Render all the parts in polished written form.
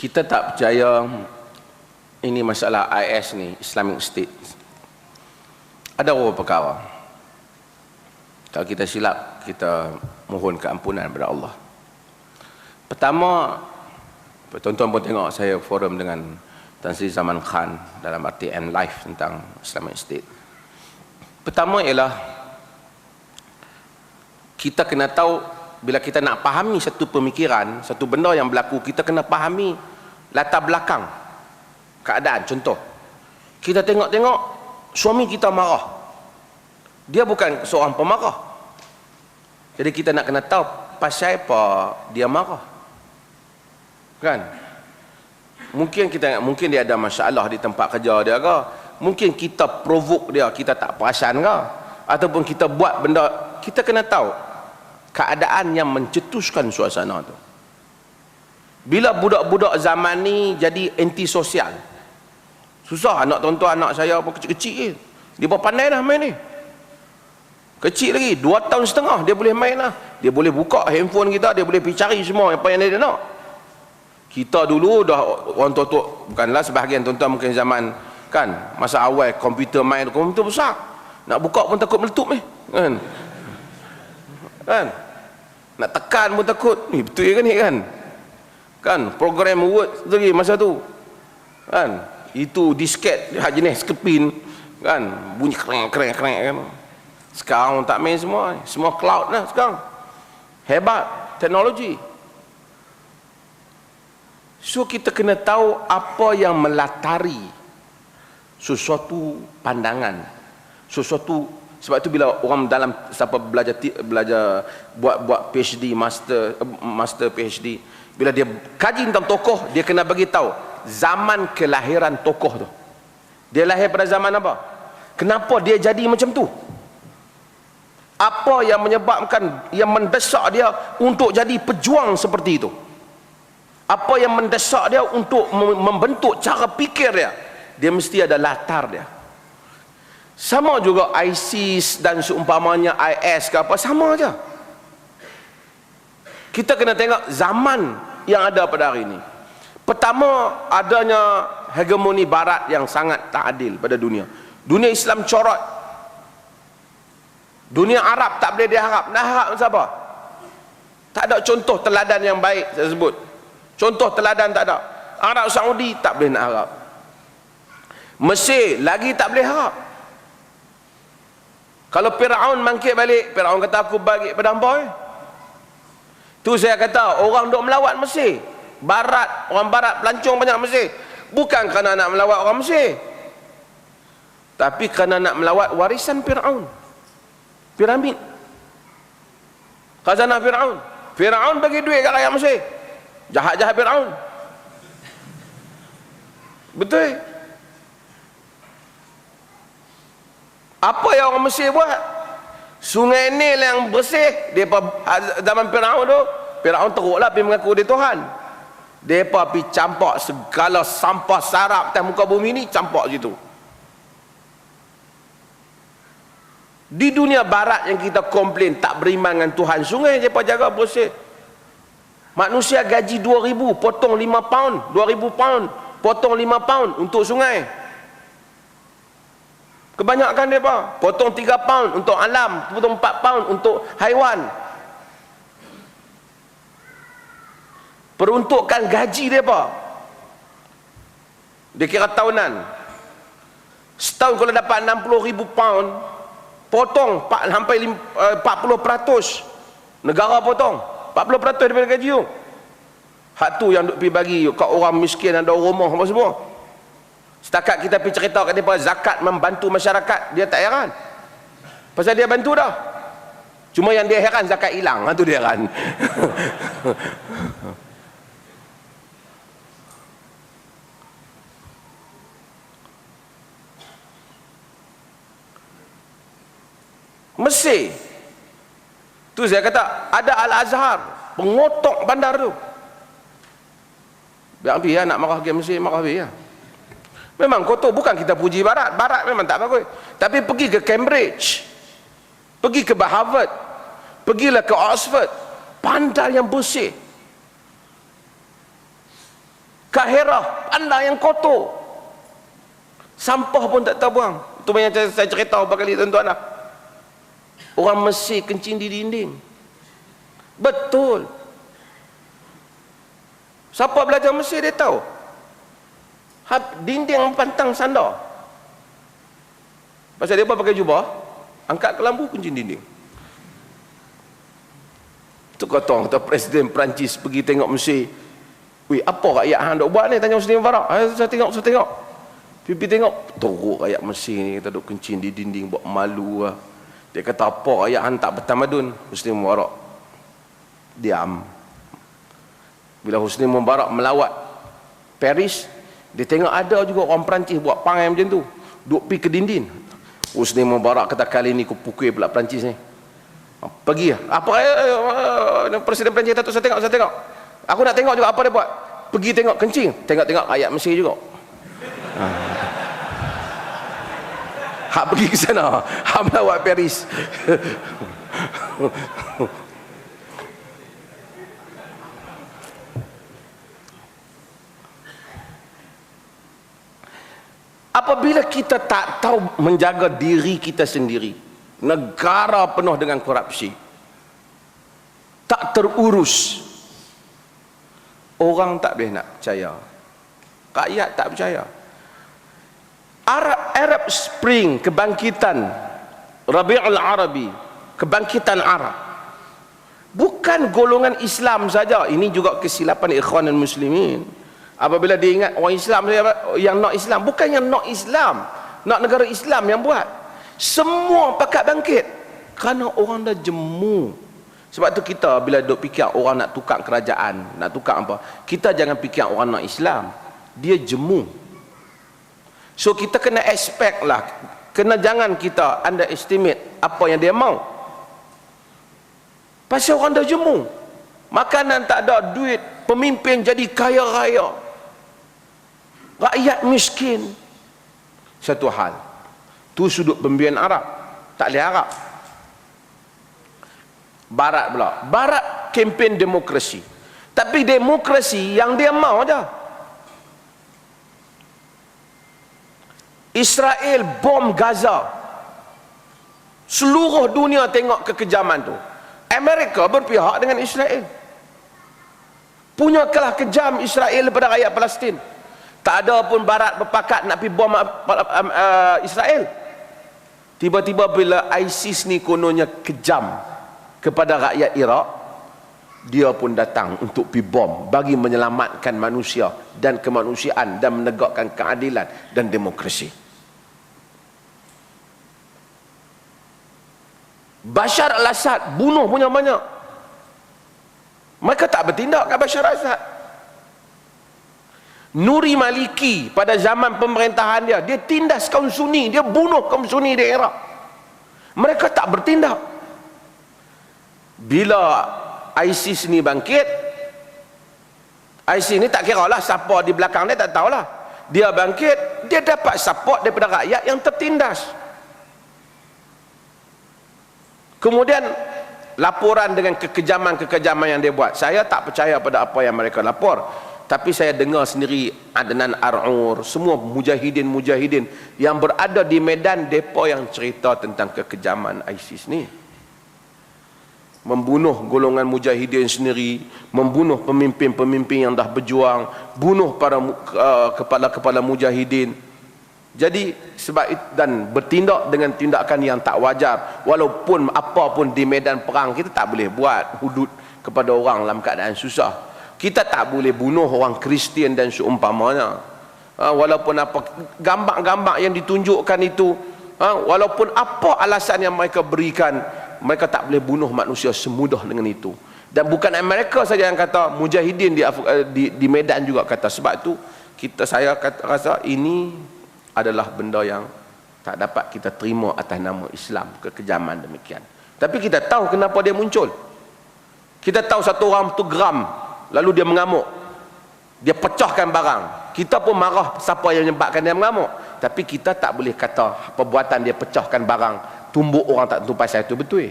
Kita tak percaya ini masalah IS ni, Islamic State. Ada beberapa perkara. Kalau kita silap, kita mohon keampunan kepada Allah. Pertama, tuan-tuan pun tengok saya forum dengan Tan Sri Zaman Khan dalam RTM Live tentang Islamic State. Pertama ialah kita kena tahu, bila kita nak fahami satu pemikiran, satu benda yang berlaku, kita kena fahami latar belakang keadaan. Contoh, kita tengok-tengok suami kita marah, dia bukan seorang pemarah, jadi kita nak kena tahu pasal apa dia marah, kan? Mungkin dia ada masalah di tempat kerja dia ke, mungkin kita provoke dia, kita tak perasan ke, ataupun kita buat benda. Kita kena tahu keadaan yang mencetuskan suasana tu. Bila budak-budak zaman ni jadi anti sosial, susah. Anak tuan-tuan, anak saya pun kecil-kecil, dia pun pandai dah main ni. Kecil lagi, 2 tahun setengah dia boleh main lah. Dia boleh buka handphone kita, dia boleh pergi cari semua apa yang dia nak. Kita dulu dah, orang tua-tua, bukanlah sebahagian tuan-tuan mungkin zaman kan, masa awal komputer main, komputer besar, nak buka pun takut meletup kan, nak tekan pun takut, ni betul ke ni kan, program Word lagi masa tu kan, itu disket jenis kepin kan, bunyi kereng kan. Sekarang tak main semua cloud lah sekarang. Hebat teknologi. So kita kena tahu apa yang melatari sesuatu pandangan, sesuatu. Sebab tu bila orang dalam siapa belajar buat PhD, master PhD, bila dia kaji tentang tokoh, dia kena bagi tahu zaman kelahiran tokoh tu. Dia lahir pada zaman apa? Kenapa dia jadi macam tu? Apa yang menyebabkan, yang mendesak dia untuk jadi pejuang seperti itu? Apa yang mendesak dia untuk membentuk cara fikir dia? Dia mesti ada latar dia. Sama juga ISIS dan seumpamanya IS ke apa, sama aja. Kita kena tengok zaman yang ada pada hari ini. Pertama, adanya hegemoni barat yang sangat tak adil pada dunia. Dunia Islam corot. Dunia Arab tak boleh diharap. Nak harap siapa? Tak ada contoh teladan yang baik, saya sebut. Contoh teladan tak ada. Arab Saudi tak boleh nak harap. Mesir lagi tak boleh harap. Kalau Firaun bangkit balik, Firaun kata aku bagi pada hangpa. Tu saya kata orang duk melawat Mesir. Barat, orang barat pelancong banyak Mesir. Bukan kerana nak melawat orang Mesir, tapi kerana nak melawat warisan Firaun. Piramid, khazanah Firaun. Firaun bagi duit kat rakyat Mesir. Jahat-jahat Firaun. Betul? Apa yang orang Mesir buat? Sungai Nil yang bersih, depa zaman Firaun tu, Firaun teruklah pergi mengaku dia Tuhan. Depa pergi campak segala sampah sarap atas muka bumi ni, campak situ. Di dunia barat yang kita komplain tak beriman dengan Tuhan, sungai depa jaga bersih. Manusia gaji 2,000, potong 5 pound, 2,000 pound, potong 5 pound untuk sungai. Kebanyakan mereka potong 3 pound untuk alam, potong 4 pound untuk haiwan. Peruntukan gaji mereka, dia kira tahunan. Setahun kalau dapat 60,000 pound, potong sampai 40%. Negara potong 40% daripada gaji tu. Hak tu yang duk pergi bagi kat orang miskin, ada rumah apa semua. Setakat kita pergi cerita kat dia zakat membantu masyarakat, dia tak heran. Pasal dia bantu dah. Cuma yang dia heran zakat hilang, tu dia heran. Mesir tu saya kata ada Al-Azhar, pengotok bandar tu. Biar habis nak marah ke Mesir, marah habis. Memang kotor, bukan kita puji barat. Barat memang tak bagus. Tapi pergi ke Cambridge, pergi ke Harvard, pergilah ke Oxford, bandar yang bersih. Kahirah, pandai yang kotor. Sampah pun tak tahu buang. Itu banyak saya cerita beberapa kali tuan-tuan lah. Orang Mesir kencing di dinding. Betul. Siapa belajar Mesir dia tahu. Dinding pantang sandar. Pasal dia pakai jubah, angkat ke lampu kencing dinding. Tu kata Presiden Perancis pergi tengok Mesir. Weh, apa rakyat hang dok buat ni? Tanya Husni Mubarak. Saya tengok. Pipi tengok, teruk rakyat Mesir ni kita duk kencing di dinding, buat malu lah. Dia kata apa rakyat hang tak bertamadun? Husni Mubarak diam. Bila Husni Mubarak melawat Paris, dia tengok ada juga orang Perancis buat perangai macam tu, duk pi ke dinding. Husni Mubarak kata kali ni aku pukul pula Perancis ni. Pergi lah. Apa Presiden Perancis kata tu, saya tengok. Aku nak tengok juga apa dia buat. Pergi tengok kencing, tengok rakyat Mesir juga. Hak pergi ke sana, hak melawat Paris. Apabila kita tak tahu menjaga diri kita sendiri, negara penuh dengan korupsi, tak terurus, orang tak boleh nak percaya, rakyat tak percaya. Arab Spring, kebangkitan Rabi'ul Arabi, kebangkitan Arab, bukan golongan Islam saja. Ini juga kesilapan Ikhwanul Muslimin. Apabila dia ingat orang Islam yang nak Islam, bukan yang nak Islam, nak negara Islam yang buat. Semua pakat bangkit kerana orang dah jemu. Sebab tu kita bila duk fikir orang nak tukar kerajaan, nak tukar apa, kita jangan fikir orang nak Islam, dia jemu. So kita kena expect lah, jangan kita underestimate apa yang dia mau. Pasal orang dah jemu, makanan tak ada, duit, pemimpin jadi kaya raya, rakyat miskin. Satu hal tu sudut pembiayaan Arab, tak boleh harap. Barat pula, Barat kempen demokrasi, tapi demokrasi yang dia mau aja. Israel bom Gaza, seluruh dunia tengok kekejaman tu. Amerika berpihak dengan Israel, punya kalah kejam Israel daripada rakyat Palestin. Tak ada pun Barat berpakat nak pergi bom Israel. Tiba-tiba bila ISIS ni kononnya kejam kepada rakyat Iraq, dia pun datang untuk pergi bom bagi menyelamatkan manusia dan kemanusiaan dan menegakkan keadilan dan demokrasi. Bashar al-Assad bunuh punya banyak. Mereka tak bertindak kat Bashar al-Assad. Nuri Maliki pada zaman pemerintahan dia tindas kaum Sunni, dia bunuh kaum Sunni di Iraq. Mereka tak bertindak. Bila ISIS ni bangkit, ISIS ni tak kira lah siapa di belakang dia, tak tahulah. Dia bangkit, dia dapat support daripada rakyat yang tertindas. Kemudian laporan dengan kekejaman-kekejaman yang dia buat, saya tak percaya pada apa yang mereka lapor, tapi saya dengar sendiri Adnan Ar'ur, semua mujahidin-mujahidin yang berada di medan, mereka yang cerita tentang kekejaman ISIS ni. Membunuh golongan mujahidin sendiri, membunuh pemimpin-pemimpin yang dah berjuang, bunuh para kepala-kepala mujahidin. Jadi sebab itu, dan bertindak dengan tindakan yang tak wajar, walaupun apa pun di medan perang kita tak boleh buat hudud kepada orang dalam keadaan susah. Kita tak boleh bunuh orang Kristian dan seumpamanya. Walaupun apa gambar-gambar yang ditunjukkan itu, walaupun apa alasan yang mereka berikan, mereka tak boleh bunuh manusia semudah dengan itu. Dan bukan Amerika saja yang kata, mujahidin di medan juga kata. Sebab itu saya rasa ini adalah benda yang tak dapat kita terima atas nama Islam, kekejaman demikian. Tapi kita tahu kenapa dia muncul. Kita tahu satu orang tu geram, lalu dia mengamuk, dia pecahkan barang. Kita pun marah siapa yang menyebabkan dia mengamuk, tapi kita tak boleh kata perbuatan dia pecahkan barang, tumbuk orang tak tentu pasal itu betul.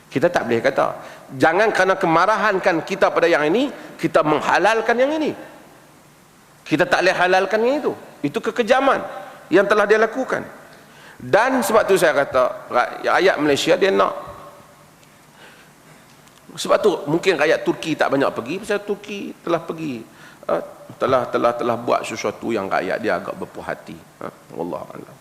Kita tak boleh kata. Jangan kerana kemarahan kan kita pada yang ini, kita menghalalkan yang ini. Kita tak boleh halalkan yang itu. Itu kekejaman yang telah dia lakukan. Dan sebab tu saya kata rakyat Malaysia dia nak, sebab tu mungkin rakyat Turki tak banyak pergi, pasal Turki telah pergi, telah buat sesuatu yang rakyat dia agak berpuas hati. Wallah a'lam.